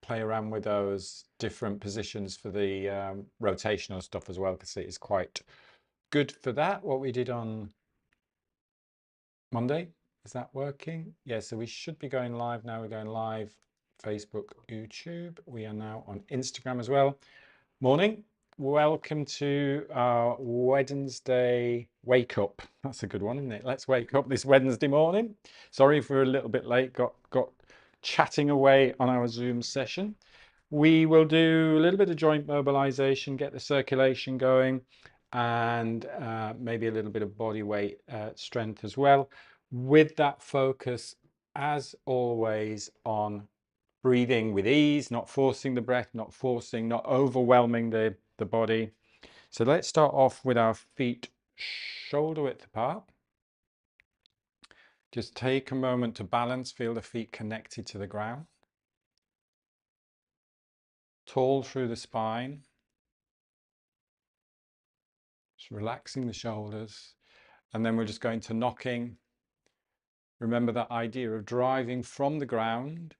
play around with those different positions for the rotational stuff as well, because it is quite good for that. What we did on Monday, is that working? Yeah, so we should be going live now. We're going live Facebook, YouTube. We are now on Instagram as well. Morning. Welcome to our Wednesday wake up. That's a good one, isn't it? Let's wake up this Wednesday morning. Sorry if we're a little bit late. Got chatting away on our Zoom session. We will do a little bit of joint mobilization, get the circulation going, and maybe a little bit of body weight strength as well, with that focus, as always, on breathing with ease, not forcing the breath, not overwhelming the body. So let's start off with our feet shoulder width apart. Just take a moment to balance, feel the feet connected to the ground. Tall through the spine. Just relaxing the shoulders. And then we're just going to knocking. Remember that idea of driving from the ground.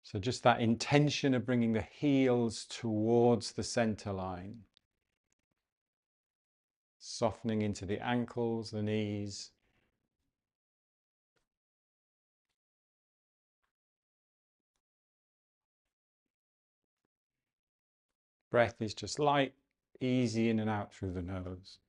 So just that intention of bringing the heels towards the center line. Softening into the ankles, the knees. Breath is just light, easy in and out through the nose.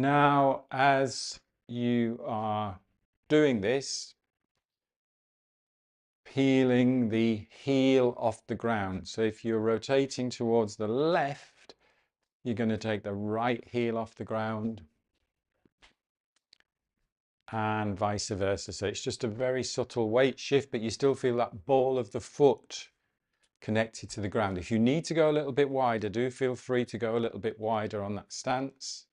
Now, as you are doing this, peeling the heel off the ground. So if you're rotating towards the left, you're going to take the right heel off the ground, and vice versa. So it's just a very subtle weight shift, but you still feel that ball of the foot connected to the ground. If you need to go a little bit wider, do feel free to go a little bit wider on that stance.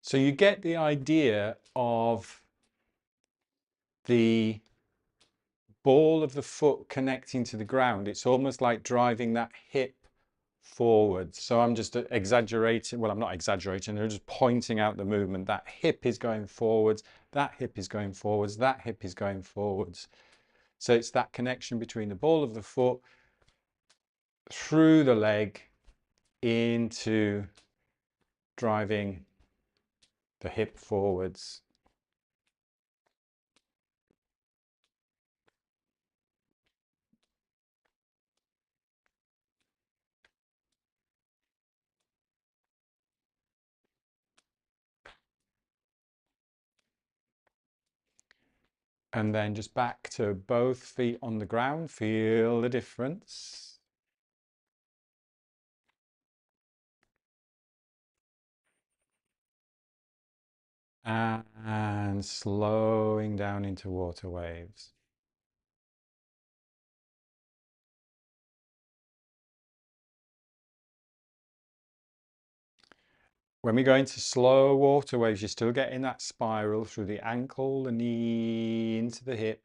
So you get the idea of the ball of the foot connecting to the ground. It's almost like driving that hip forward. So I'm just exaggerating. Well, I'm not exaggerating. I'm just pointing out the movement. That hip is going forwards. That hip is going forwards. That hip is going forwards. So it's that connection between the ball of the foot through the leg into driving the hip forwards. And then just back to both feet on the ground. Feel the difference. And slowing down into water waves. When we go into slow water waves, you're still getting that spiral through the ankle, the knee, into the hip.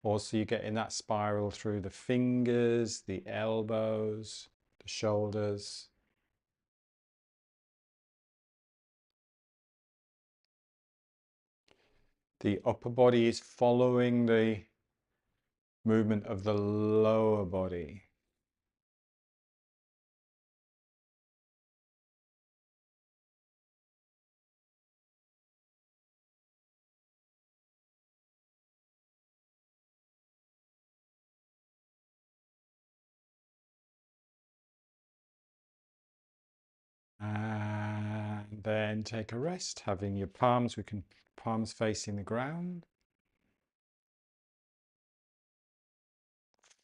Also, you're getting that spiral through the fingers, the elbows, the shoulders. The upper body is following the movement of the lower body. And then take a rest, having your palms facing the ground.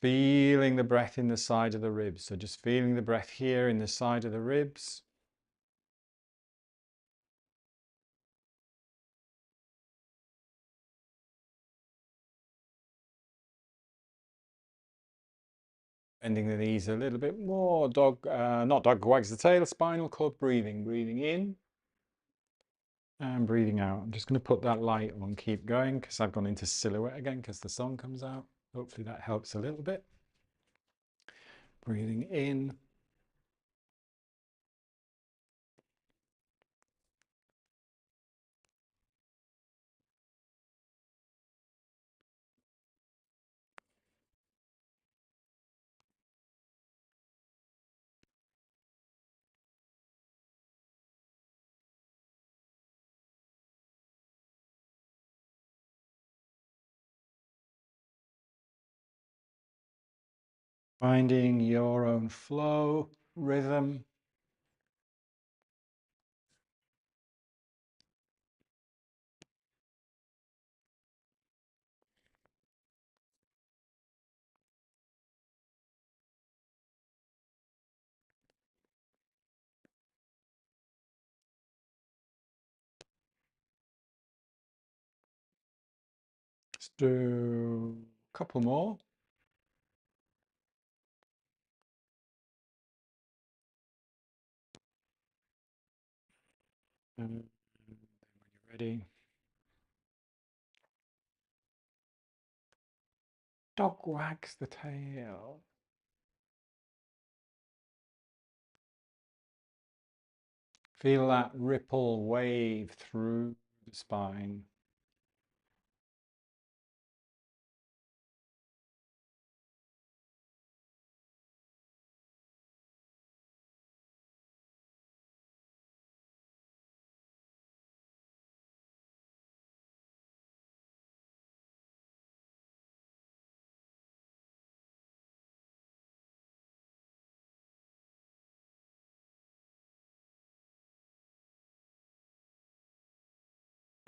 Feeling the breath in the side of the ribs. So just feeling the breath here in the side of the ribs. Bending the knees a little bit more. Dog, not dog wags the tail, spinal cord breathing. Breathing in and breathing out. I'm just going to put that light on, keep going because I've gone into silhouette again because the sun comes out. Hopefully that helps a little bit. Breathing in. Finding your own flow, rhythm. Let's do a couple more. And then when you're ready, dog wags the tail. Feel that ripple wave through the spine.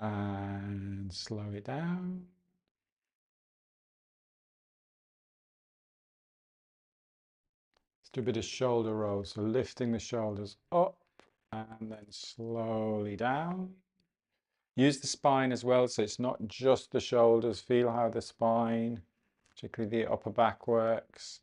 And slow it down. Let's do a bit of shoulder roll. So lifting the shoulders up and then slowly down. Use the spine as well, so it's not just the shoulders. Feel how the spine, particularly the upper back, works.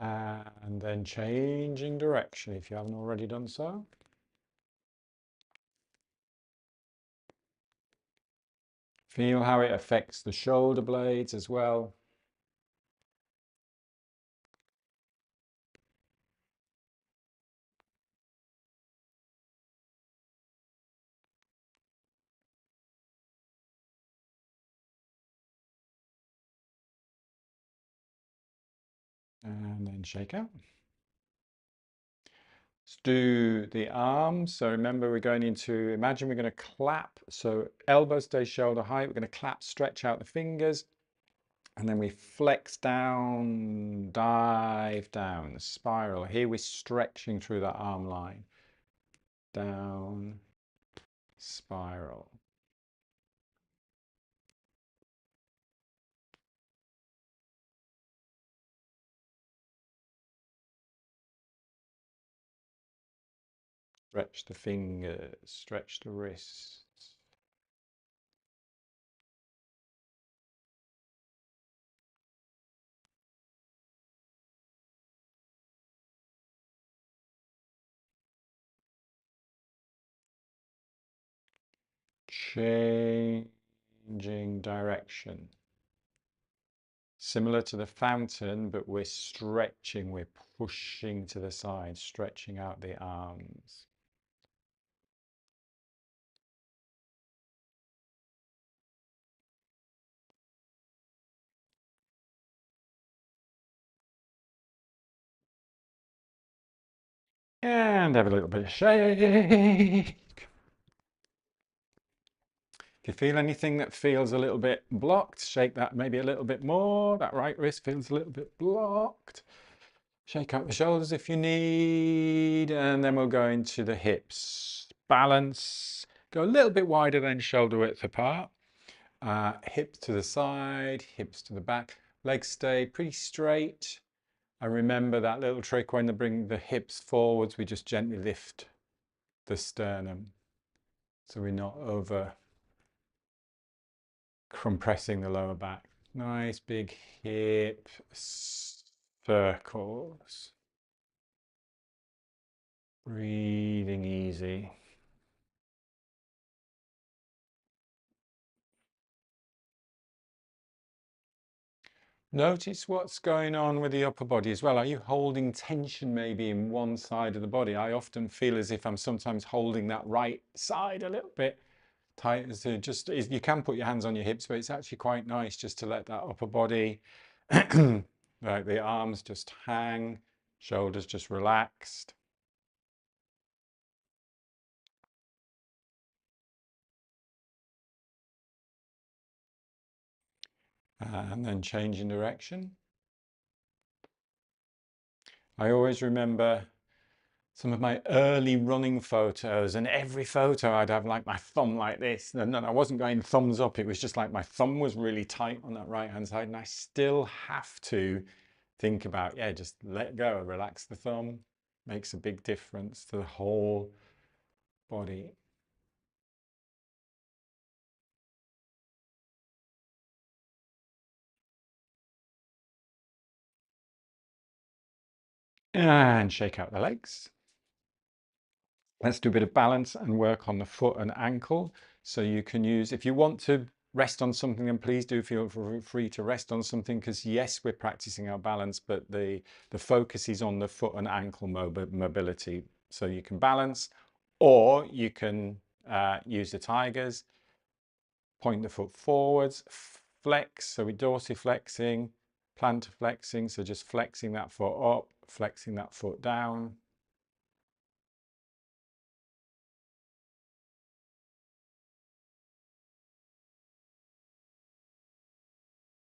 And then changing direction if you haven't already done so. Feel how it affects the shoulder blades as well. And then shake out. Let's do the arms. So remember, we're going into, imagine we're going to clap. So elbows stay shoulder height. We're going to clap, stretch out the fingers. And then we flex down, dive down, spiral. Here we're stretching through that arm line. Down, spiral. Stretch the fingers, stretch the wrists. Changing direction. Similar to the fountain, but we're stretching, we're pushing to the side, stretching out the arms. And have a little bit of shake. If you feel anything that feels a little bit blocked, shake that maybe a little bit more. That right wrist feels a little bit blocked. Shake out the shoulders if you need, and then we'll go into the hips. Balance, go a little bit wider than shoulder width apart. Hips to the side, hips to the back. Legs stay pretty straight. And remember that little trick when they bring the hips forwards, we just gently lift the sternum. So we're not over compressing the lower back. Nice big hip circles. Breathing easy. Notice what's going on with the upper body as well. Are you holding tension maybe in one side of the body? I often feel as if I'm sometimes holding that right side a little bit tight. So just you can put your hands on your hips, but it's actually quite nice just to let that upper body, like the arms just hang, shoulders just relaxed. And then change in direction. I always remember some of my early running photos, and every photo I'd have like my thumb like this, and I wasn't going thumbs up, it was just like my thumb was really tight on that right hand side, and I still have to think about, yeah, just let go, relax the thumb. Makes a big difference to the whole body. And shake out the legs. Let's do a bit of balance and work on the foot and ankle. So you can use, if you want to rest on something, then please do feel free to rest on something, because yes, we're practicing our balance, but the focus is on the foot and ankle mobility. So you can balance, or you can use the tigers, point the foot forwards, flex, so we're dorsiflexing, plantar flexing, so just flexing that foot up, flexing that foot down.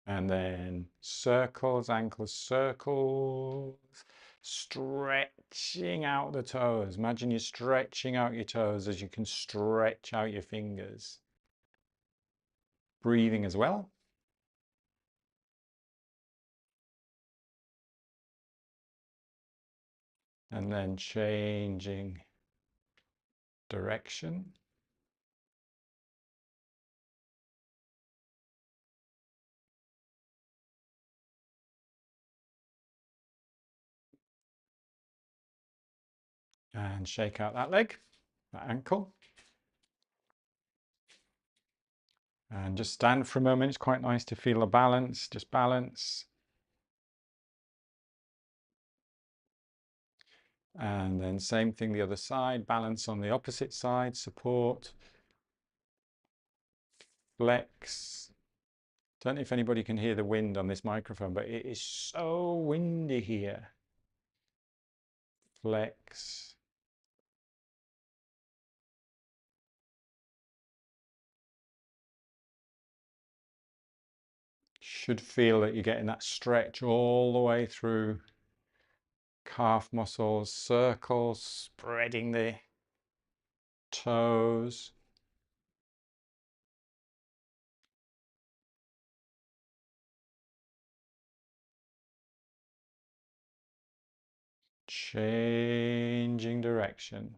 And then circles, ankles, circles, stretching out the toes. Imagine you're stretching out your toes as you can stretch out your fingers. Breathing as well. And then changing direction. And shake out that leg, that ankle. And just stand for a moment. It's quite nice to feel a balance, just balance. And then same thing the other side, balance on the opposite side, support, flex. Don't know if anybody can hear the wind on this microphone, but it is so windy here. Flex. Should feel that you're getting that stretch all the way through calf muscles, circles, spreading the toes. Changing direction.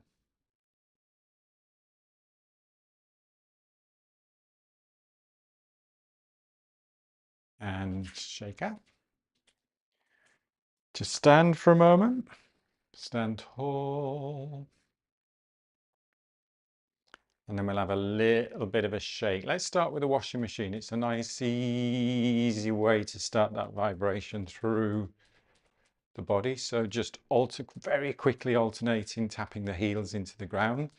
And shake out. Just stand for a moment. Stand tall. And then we'll have a little bit of a shake. Let's start with the washing machine. It's a nice, easy way to start that vibration through the body. So just very quickly alternating, tapping the heels into the ground.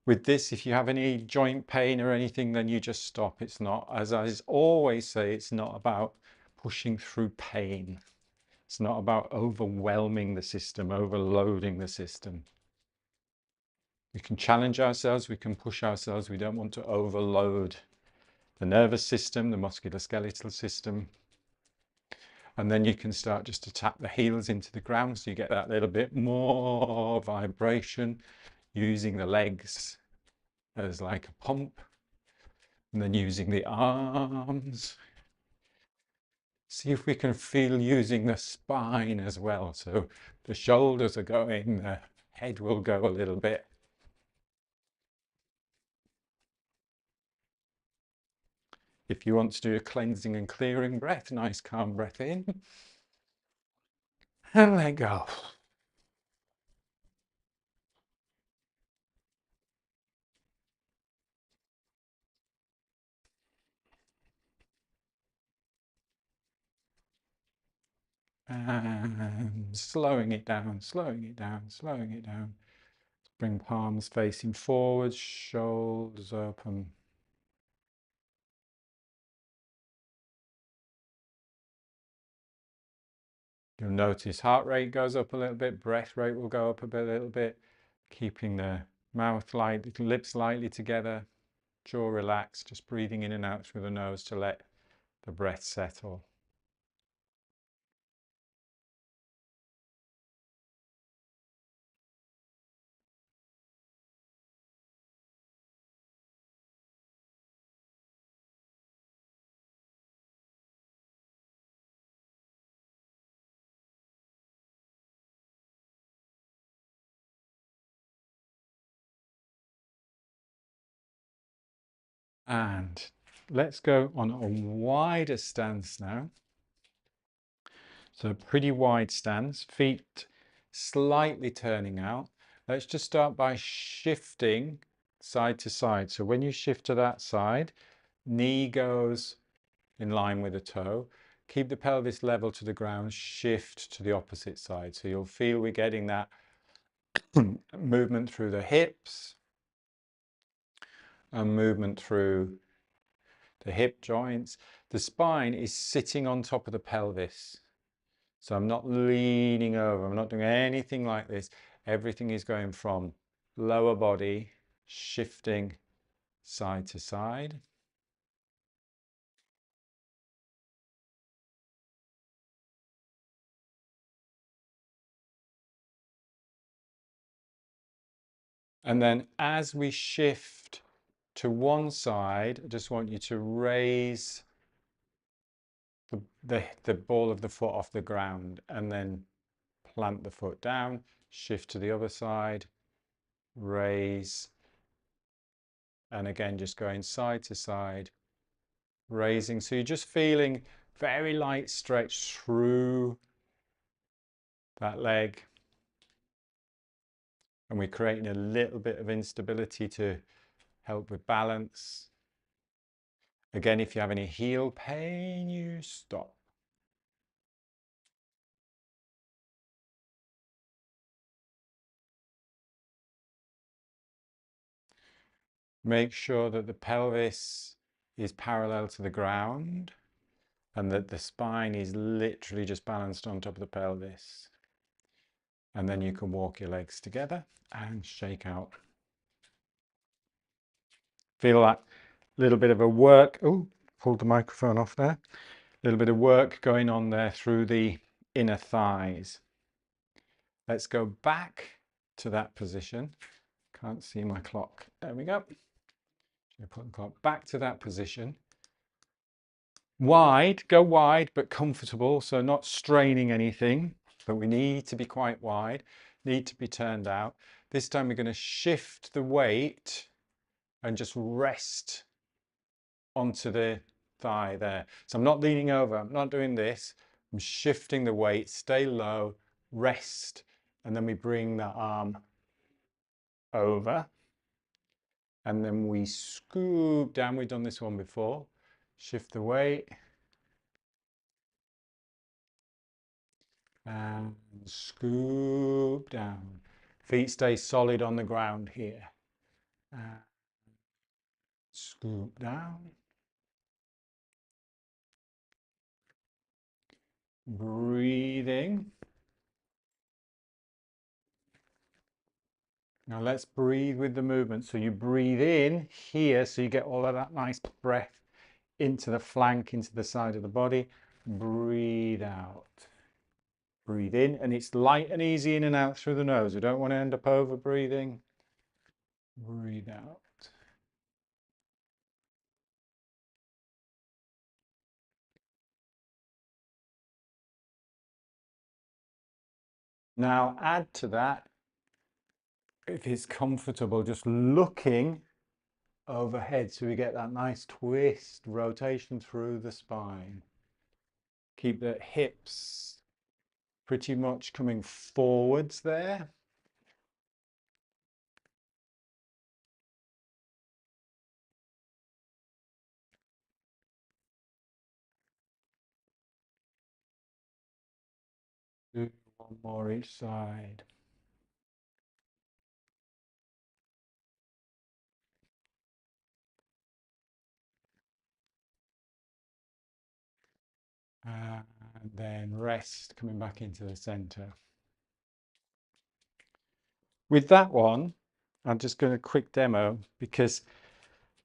With this, if you have any joint pain or anything, then you just stop. It's not, as I always say, it's not about pushing through pain. It's not about overwhelming the system, overloading the system. We can challenge ourselves, we can push ourselves. We don't want to overload the nervous system, the musculoskeletal system. And then you can start just to tap the heels into the ground so you get that little bit more vibration, using the legs as like a pump, and then using the arms. See if we can feel using the spine as well. So the shoulders are going, the head will go a little bit. If you want to do a cleansing and clearing breath, nice calm breath in and let go. And slowing it down, slowing it down, slowing it down. Bring palms facing forward, shoulders open. You'll notice heart rate goes up a little bit, breath rate will go up a little bit, keeping the mouth light, lips lightly together, jaw relaxed, just breathing in and out through the nose to let the breath settle. And let's go on a wider stance now. So pretty wide stance, feet slightly turning out. Let's just start by shifting side to side. So when you shift to that side, knee goes in line with the toe. Keep the pelvis level to the ground, shift to the opposite side. So you'll feel we're getting that movement through the hips and movement through the hip joints. The spine is sitting on top of the pelvis. So I'm not leaning over, I'm not doing anything like this. Everything is going from lower body, shifting side to side. And then as we shift to one side, I just want you to raise the ball of the foot off the ground and then plant the foot down, shift to the other side, raise, and again just going side to side, raising. So you're just feeling very light stretch through that leg, and we're creating a little bit of instability to help with balance. Again, if you have any heel pain, you stop. Make sure that the pelvis is parallel to the ground and that the spine is literally just balanced on top of the pelvis. And then you can walk your legs together and shake out. Feel that little bit of a work. Oh, pulled the microphone off there. A little bit of work going on there through the inner thighs. Let's go back to that position. Can't see my clock. There we go. Put the clock back to that position. Wide, go wide, but comfortable. So not straining anything, but we need to be quite wide, need to be turned out. This time we're going to shift the weight and just rest onto the thigh there. So I'm not leaning over, I'm not doing this. I'm shifting the weight, stay low, rest, and then we bring the arm over. And then we scoop down. We've done this one before. Shift the weight. And scoop down. Feet stay solid on the ground here. Scoop down. Breathing. Now let's breathe with the movement. So you breathe in here, so you get all of that nice breath into the flank, into the side of the body. Breathe out. Breathe in, and it's light and easy in and out through the nose. We don't want to end up over breathing. Breathe out. Now add to that, if it's comfortable, just looking overhead so we get that nice twist, rotation through the spine. Keep the hips pretty much coming forwards there. Do one more each side. And then rest, coming back into the center. With that one, I'm just going to quick demo because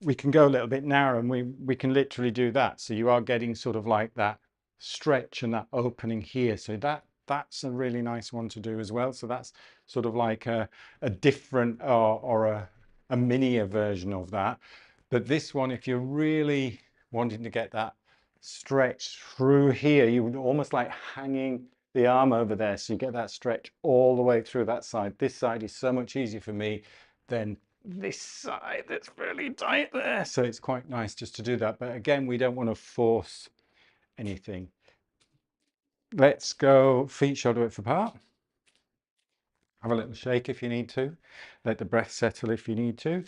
we can go a little bit narrow and we can literally do that. So you are getting sort of like that stretch and that opening here. So that's a really nice one to do as well. So that's sort of like a different or a mini version of that. But this one, if you're really wanting to get that stretch through here, you would almost like hanging the arm over there. So you get that stretch all the way through that side. This side is so much easier for me than this side that's really tight there. So it's quite nice just to do that. But again, we don't want to force anything. Let's go feet shoulder width apart. Have a little shake if you need to. Let the breath settle if you need to.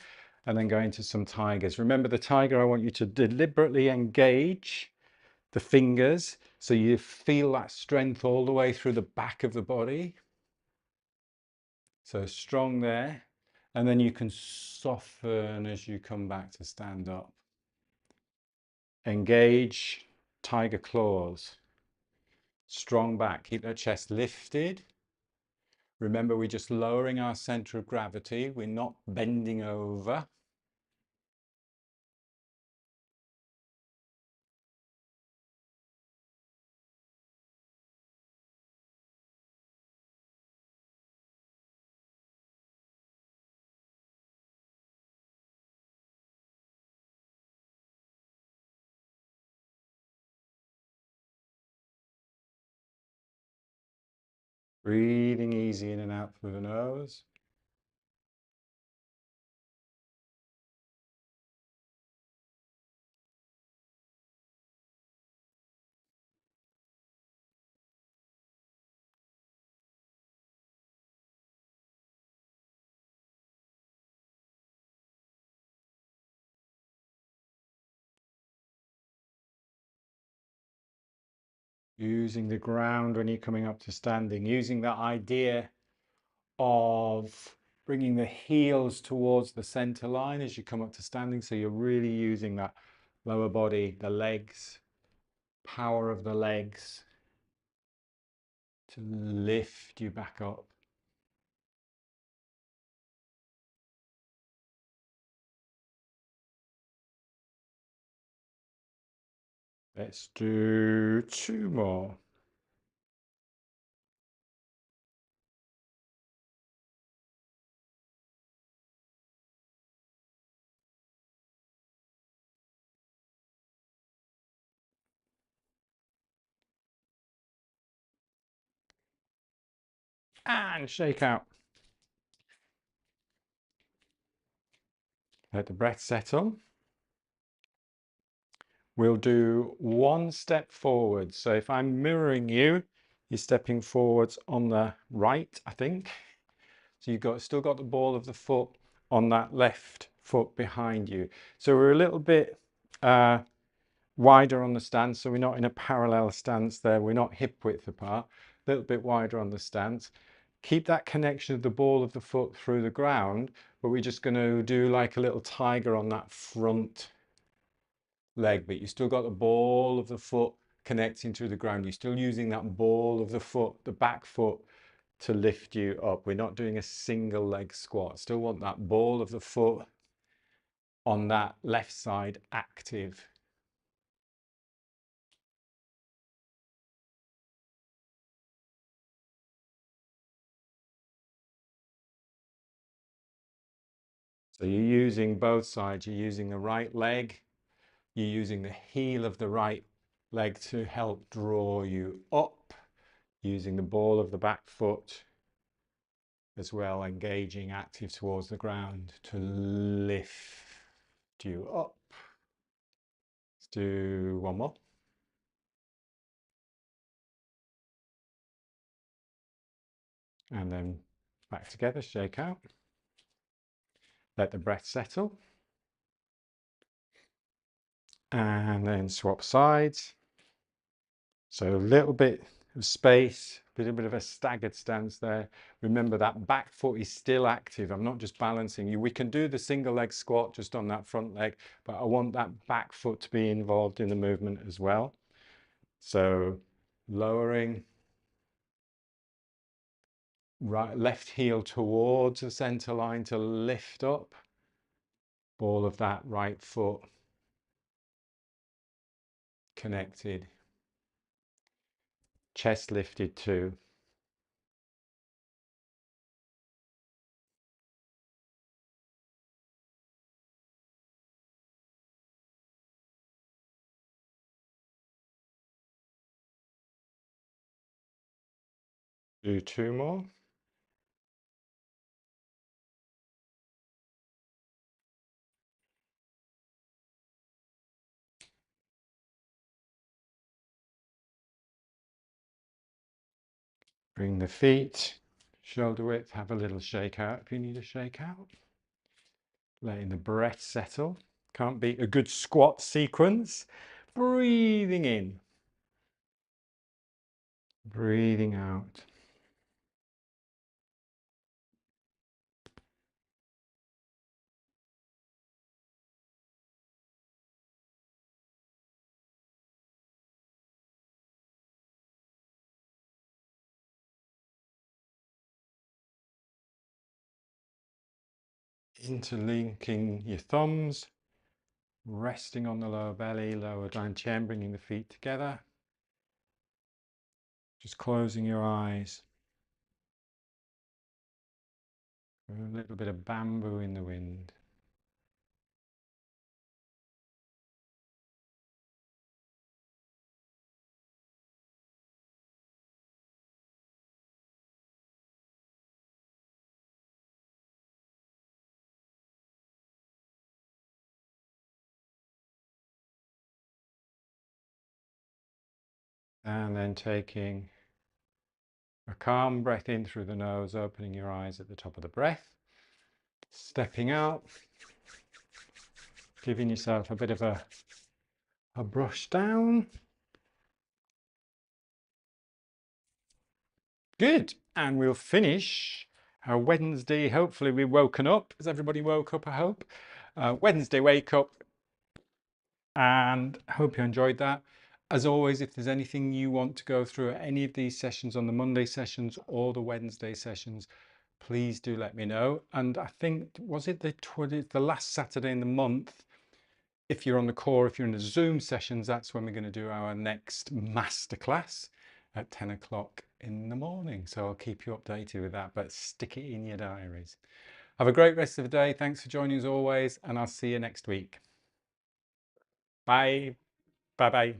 And then go into some tigers. Remember the tiger, I want you to deliberately engage the fingers so you feel that strength all the way through the back of the body. So strong there. And then you can soften as you come back to stand up. Engage tiger claws. Strong back. Keep that chest lifted. Remember, we're just lowering our center of gravity. We're not bending over. Breathing easy in and out through the nose. Using the ground when you're coming up to standing. Using that idea of bringing the heels towards the center line as you come up to standing. So you're really using that lower body, the legs, power of the legs to lift you back up. Let's do 2 more. And shake out. Let the breath settle. We'll do 1 step forward. So if I'm mirroring you, you're stepping forwards on the right, I think. So you've still got the ball of the foot on that left foot behind you. So we're a little bit wider on the stance. So we're not in a parallel stance there. We're not hip width apart, a little bit wider on the stance. Keep that connection of the ball of the foot through the ground, but we're just going to do like a little tiger on that front leg, but you still got the ball of the foot connecting to the ground. You're still using that ball of the foot, the back foot, to lift you up. We're not doing a single leg squat. Still want that ball of the foot on that left side active. So you're using both sides. You're using the right leg. You're using the heel of the right leg to help draw you up, using the ball of the back foot as well, engaging active towards the ground to lift you up. Let's do one more. And then back together, shake out. Let the breath settle. And then swap sides. So a little bit of space, a bit of a staggered stance there. Remember that back foot is still active. I'm not just balancing you. We can do the single leg squat just on that front leg, but I want that back foot to be involved in the movement as well. So lowering, right, left heel towards the center line to lift up. Ball of that right foot connected. Chest lifted too. Do two more. Bring the feet shoulder width, have a little shake out if you need a shake out. Letting the breath settle. Can't beat a good squat sequence. Breathing in. Breathing out. Interlinking your thumbs. Resting on the lower belly, lower down chin, bringing the feet together. Just closing your eyes. A little bit of bamboo in the wind. And then taking a calm breath in through the nose, opening your eyes at the top of the breath. Stepping out, giving yourself a bit of a brush down. Good. And we'll finish our Wednesday. Hopefully we've woken up. Has everybody woke up, I hope? Wednesday wake up. And I hope you enjoyed that. As always, if there's anything you want to go through at any of these sessions, on the Monday sessions or the Wednesday sessions, please do let me know. And I think, was it the last Saturday in the month? If you're on the core, if you're in the Zoom sessions, that's when we're going to do our next masterclass at 10 o'clock in the morning. So I'll keep you updated with that, but stick it in your diaries. Have a great rest of the day. Thanks for joining as always, and I'll see you next week. Bye. Bye-bye.